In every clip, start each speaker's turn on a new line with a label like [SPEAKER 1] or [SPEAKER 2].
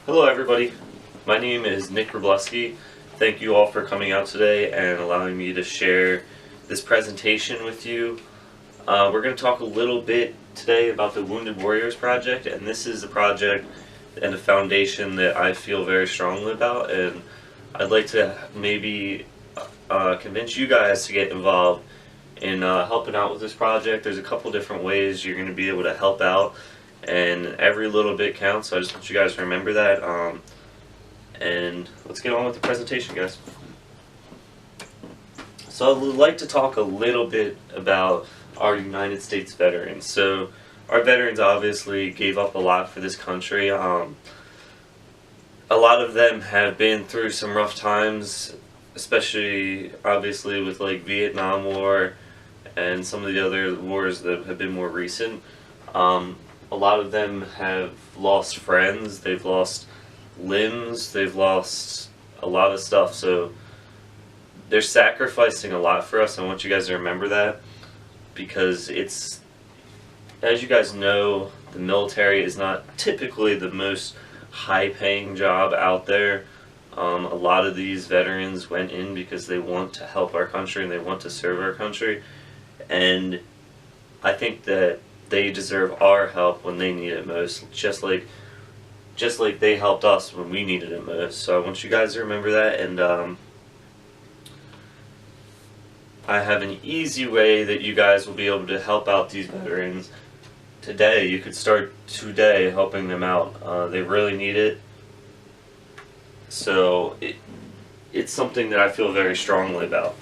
[SPEAKER 1] Hello everybody, my name is Nick Wrubleski. Thank you all for coming out today and allowing me to share this presentation with you. We're going to talk a little bit today about the Wounded Warriors Project, and this is a project and a foundation that I feel very strongly about, and I'd like to maybe convince you guys to get involved in helping out with this project. There's a couple different ways you're going to be able to help out, and every little bit counts, so I just want you guys to remember that. And let's get on with the presentation, guys. So I would like to talk a little bit about our United States veterans. So our veterans obviously gave up a lot for this country. A lot of them have been through some rough times, especially obviously with like Vietnam War and some of the other wars that have been more recent. A lot of them have lost friends, they've lost limbs, they've lost a lot of stuff, so they're sacrificing a lot for us. I want you guys to remember that, because it's, as you guys know, the military is not typically the most high-paying job out there. A lot of these veterans went in because they want to help our country and they want to serve our country, and I think that they deserve our help when they need it most, just like they helped us when we needed it most. So I want you guys to remember that, and I have an easy way that you guys will be able to help out these veterans today. You could start today helping them out. They really need it. So it's something that I feel very strongly about.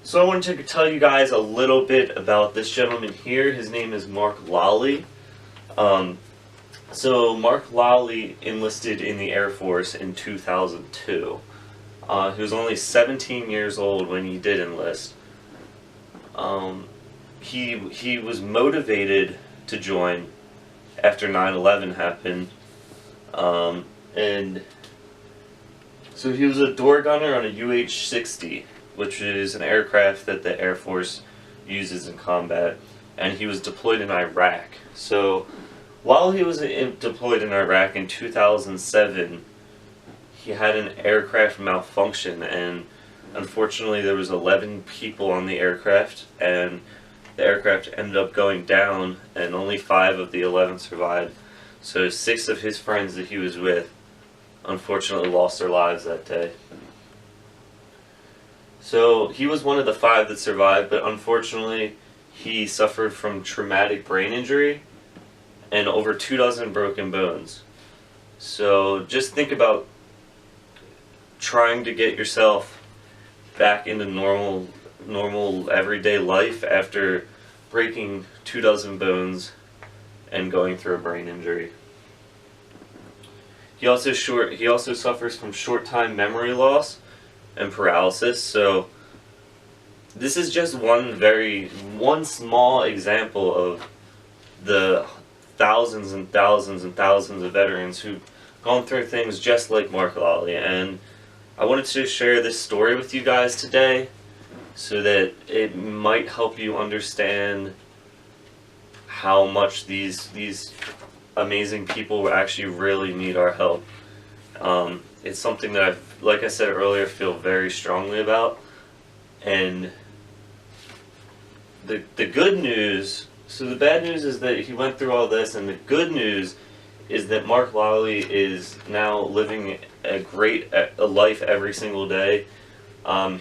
[SPEAKER 1] So I wanted to tell you guys a little bit about this gentleman here. His name is Mark Lally. So Mark Lally enlisted in the Air Force in 2002. He was only 17 years old when he did enlist. He was motivated to join after 9/11 happened, and so he was a door gunner on a UH-60, which is an aircraft that the Air Force uses in combat, and he was deployed in Iraq. So while he was deployed in Iraq in 2007, he had an aircraft malfunction, and unfortunately there was 11 people on the aircraft, and the aircraft ended up going down, and only 5 of the 11 survived. So 6 of his friends that he was with unfortunately lost their lives that day. So he was one of the 5 that survived, but unfortunately he suffered from traumatic brain injury and over 24 broken bones. So just think about trying to get yourself back into normal everyday life after breaking 24 bones and going through a brain injury. He also suffers from short-time memory loss and paralysis. So this is just one small example of the thousands and thousands and thousands of veterans who've gone through things just like Mark Lally. And I wanted to share this story with you guys today so that it might help you understand how much these amazing people actually really need our help. It's something that I've, like I said earlier, feel very strongly about. And the good news, so the bad news is that he went through all this, and the good news is that Mark Lally is now living a life every single day.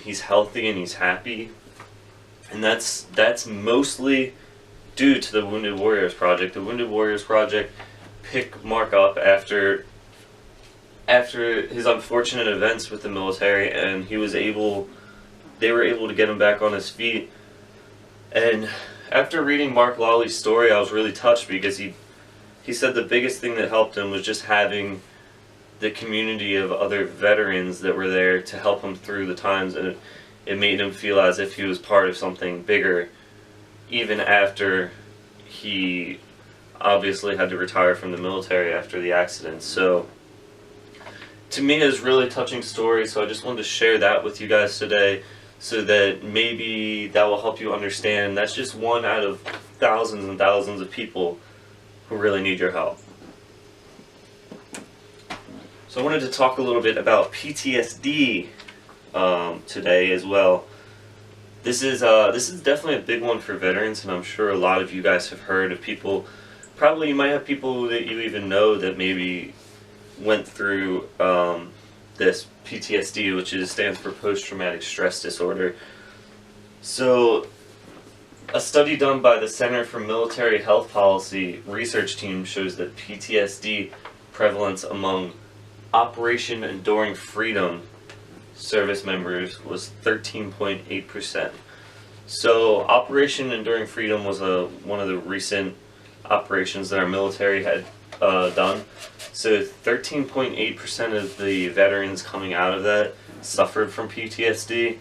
[SPEAKER 1] He's healthy and he's happy, and that's mostly due to the Wounded Warriors Project. The Wounded Warriors Project picked Mark up after his unfortunate events with the military, and they were able to get him back on his feet. And after reading Mark Lally's story, I was really touched, because he said the biggest thing that helped him was just having the community of other veterans that were there to help him through the times, and it made him feel as if he was part of something bigger, even after he obviously had to retire from the military after the accident. So to me, it's a really touching story, so I just wanted to share that with you guys today, so that maybe that will help you understand that's just one out of thousands and thousands of people who really need your help. So I wanted to talk a little bit about PTSD today as well. This is definitely a big one for veterans, and I'm sure a lot of you guys have heard of people. Probably you might have people that you even know that maybe went through this PTSD, which stands for post-traumatic stress disorder. So a study done by the Center for Military Health Policy research team shows that PTSD prevalence among Operation Enduring Freedom service members was 13.8%. So Operation Enduring Freedom was one of the recent operations that our military had done. So 13.8% of the veterans coming out of that suffered from PTSD.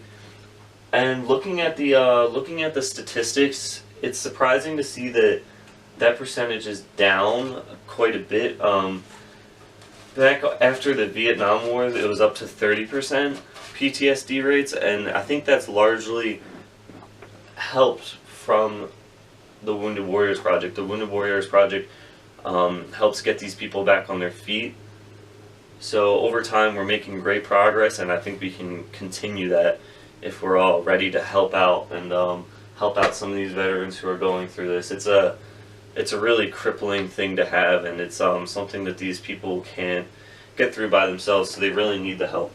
[SPEAKER 1] And looking at the statistics, it's surprising to see that percentage is down quite a bit. Back after the Vietnam War, it was up to 30% PTSD rates, and I think that's largely helped from the Wounded Warriors Project. The Wounded Warriors Project helps get these people back on their feet. So over time, we're making great progress, and I think we can continue that if we're all ready to help out and help out some of these veterans who are going through this. It's a really crippling thing to have, and it's something that these people can't get through by themselves, so they really need the help.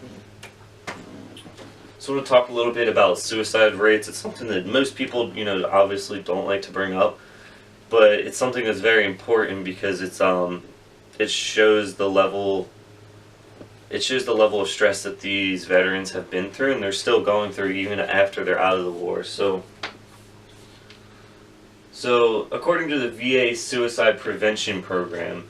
[SPEAKER 1] So I want to talk a little bit about suicide rates. It's something that most people, obviously don't like to bring up, but it's something that's very important because it shows the level of stress that these veterans have been through, and they're still going through even after they're out of the war. So according to the VA Suicide Prevention Program,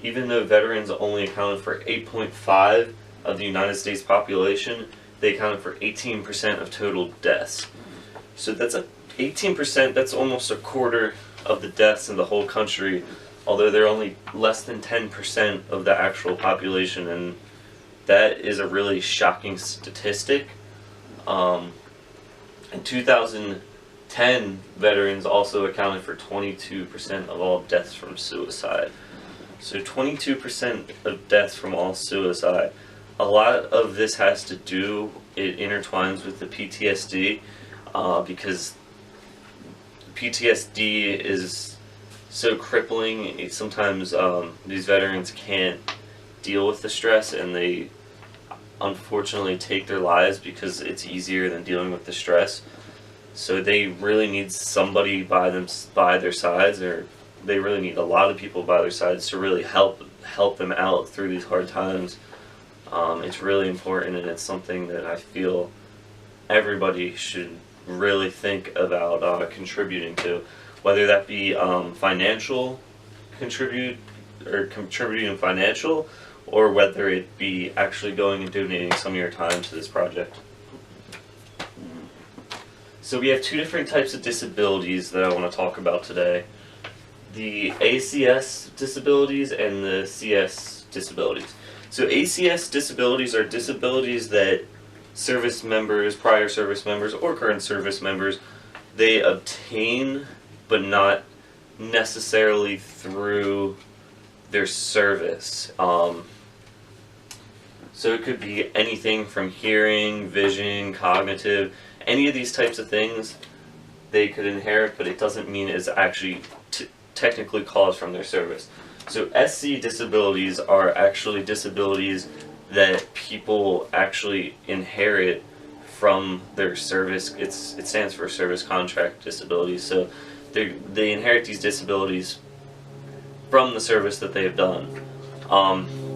[SPEAKER 1] even though veterans only accounted for 8.5% of the United States population, they accounted for 18% of total deaths. So that's 18%, that's almost a quarter of the deaths in the whole country, although they're only less than 10% of the actual population, and that is a really shocking statistic. In 2010, veterans also accounted for 22% of all deaths from suicide. So 22% of deaths from all suicide. A lot of this has to do, it intertwines with the PTSD, because PTSD is so crippling. Sometimes these veterans can't deal with the stress, and they unfortunately take their lives because it's easier than dealing with the stress. So they really need somebody by their sides, or they really need a lot of people by their sides to really help them out through these hard times. It's really important, and it's something that I feel everybody should really think about contributing to, whether that be contributing financial, or whether it be actually going and donating some of your time to this project. So we have two different types of disabilities that I want to talk about today. The ACS disabilities and the CS disabilities. So ACS disabilities are disabilities that service members, prior service members, or current service members, they obtain, but not necessarily through their service. So it could be anything from hearing, vision, cognitive, any of these types of things they could inherit, but it doesn't mean it's actually technically caused from their service. So SC disabilities are actually disabilities that people actually inherit from their service. It stands for service contract disabilities. So they inherit these disabilities from the service that they have done.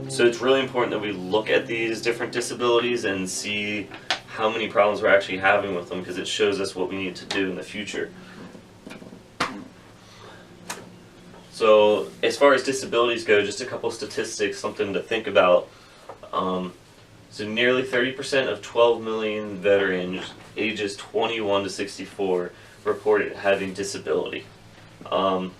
[SPEAKER 1] So it's really important that we look at these different disabilities and see how many problems we're actually having with them, because it shows us what we need to do in the future. So as far as disabilities go, just a couple statistics, something to think about. So nearly 30% of 12 million veterans ages 21 to 64 reported having disability. So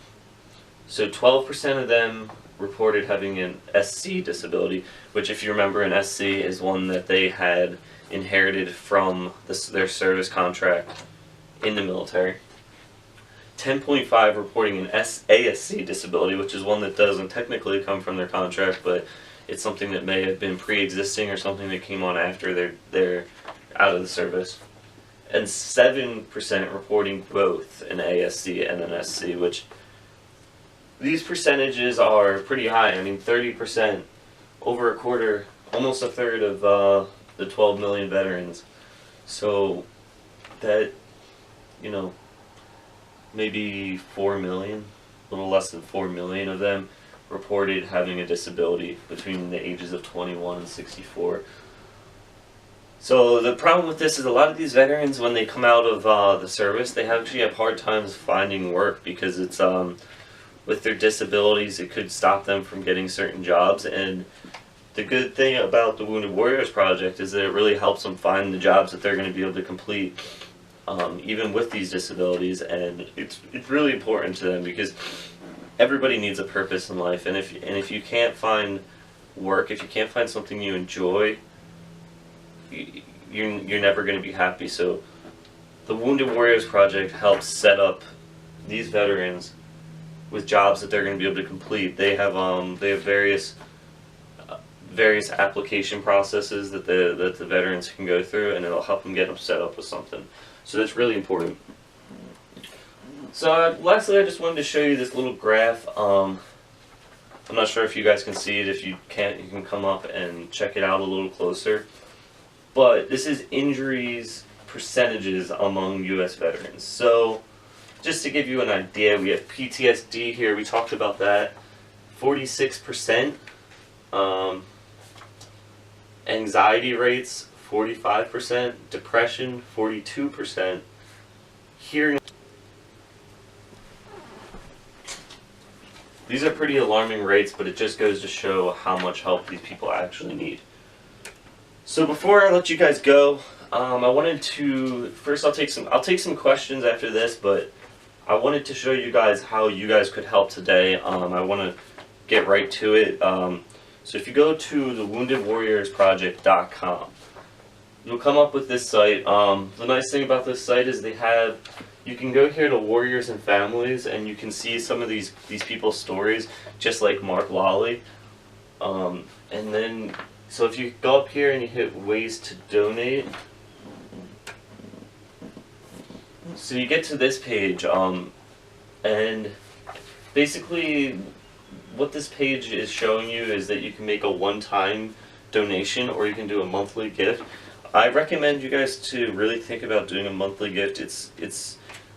[SPEAKER 1] 12% of them reported having an SC disability, which, if you remember, an SC is one that they had inherited from their service contract in the military. 10.5 reporting an ASC disability, which is one that doesn't technically come from their contract, but it's something that may have been pre-existing or something that came on after they're out of the service. And 7% reporting both an ASC and an SC, which these percentages are pretty high. I mean, 30%, over a quarter, almost a third of the 12 million veterans. So that, you know, maybe 4 million, a little less than 4 million of them reported having a disability between the ages of 21 and 64. So the problem with this is a lot of these veterans, when they come out of the service, they actually have hard times finding work because it's with their disabilities, it could stop them from getting certain jobs. And the good thing about the Wounded Warriors Project is that it really helps them find the jobs that they're going to be able to complete, even with these disabilities. And it's really important to them because everybody needs a purpose in life. And if you can't find work, if you can't find something you enjoy, you're never going to be happy. So the Wounded Warriors Project helps set up these veterans with jobs that they're going to be able to complete. They have various application processes that the veterans can go through, and it'll help them get them set up with something. So that's really important. So lastly, I just wanted to show you this little graph. I'm not sure if you guys can see it. If you can't, you can come up and check it out a little closer. But this is injuries percentages among U.S. veterans. So just to give you an idea, we have PTSD here. We talked about that. 46%. Anxiety rates, 45%. Depression, 42%. Hearing. These are pretty alarming rates, but it just goes to show how much help these people actually need. So before I let you guys go, I wanted to first I'll take some questions after this, but I wanted to show you guys how you guys could help today. I want to get right to it. So if you go to the woundedwarriorsproject.com, you'll come up with this site. The nice thing about this site is you can go here to Warriors and Families, and you can see some of these people's stories, just like Mark Lawley. And then, so if you go up here and you hit Ways to Donate, so you get to this page, and basically what this page is showing you is that you can make a one-time donation, or you can do a monthly gift. I recommend you guys to really think about doing a monthly gift.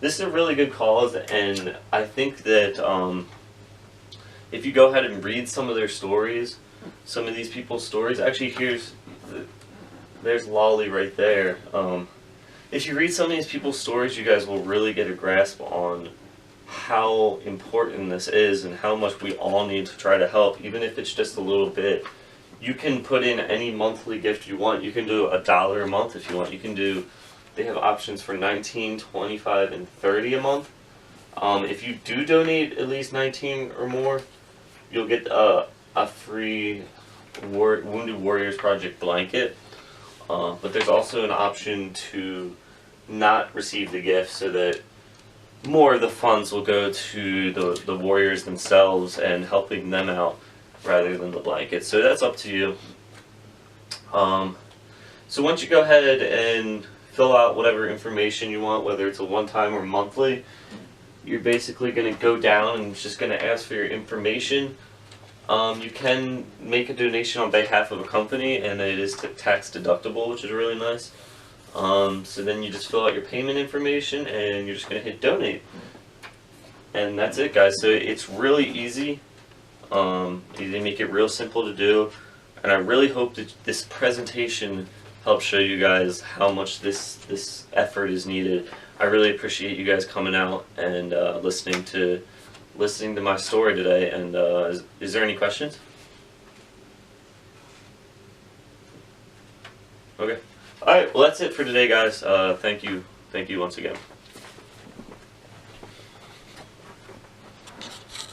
[SPEAKER 1] This is a really good cause, and I think that if you go ahead and read some of their stories, some of these people's stories, actually there's Lolly right there. If you read some of these people's stories, you guys will really get a grasp on how important this is and how much we all need to try to help, even if it's just a little bit. You can put in any monthly gift you want. You can do $1 a month if you want. You can do, they have options for $19, $25, and $30 a month. If you do donate at least 19 or more, you'll get a free Wounded Warriors Project blanket. But there's also an option to not receive the gift, so that more of the funds will go to the warriors themselves and helping them out rather than the blanket. So that's up to you. So once you go ahead and fill out whatever information you want, whether it's a one-time or monthly, you're basically going to go down and it's just going to ask for your information. You can make a donation on behalf of a company, and it is tax deductible, which is really nice. So then you just fill out your payment information, and you're just going to hit donate. And that's it, guys. So it's really easy. They make it real simple to do. And I really hope that this presentation helps show you guys how much this effort is needed. I really appreciate you guys coming out and listening to my story today. And is there any questions? Okay. Alright, well that's it for today, guys. Thank you once again.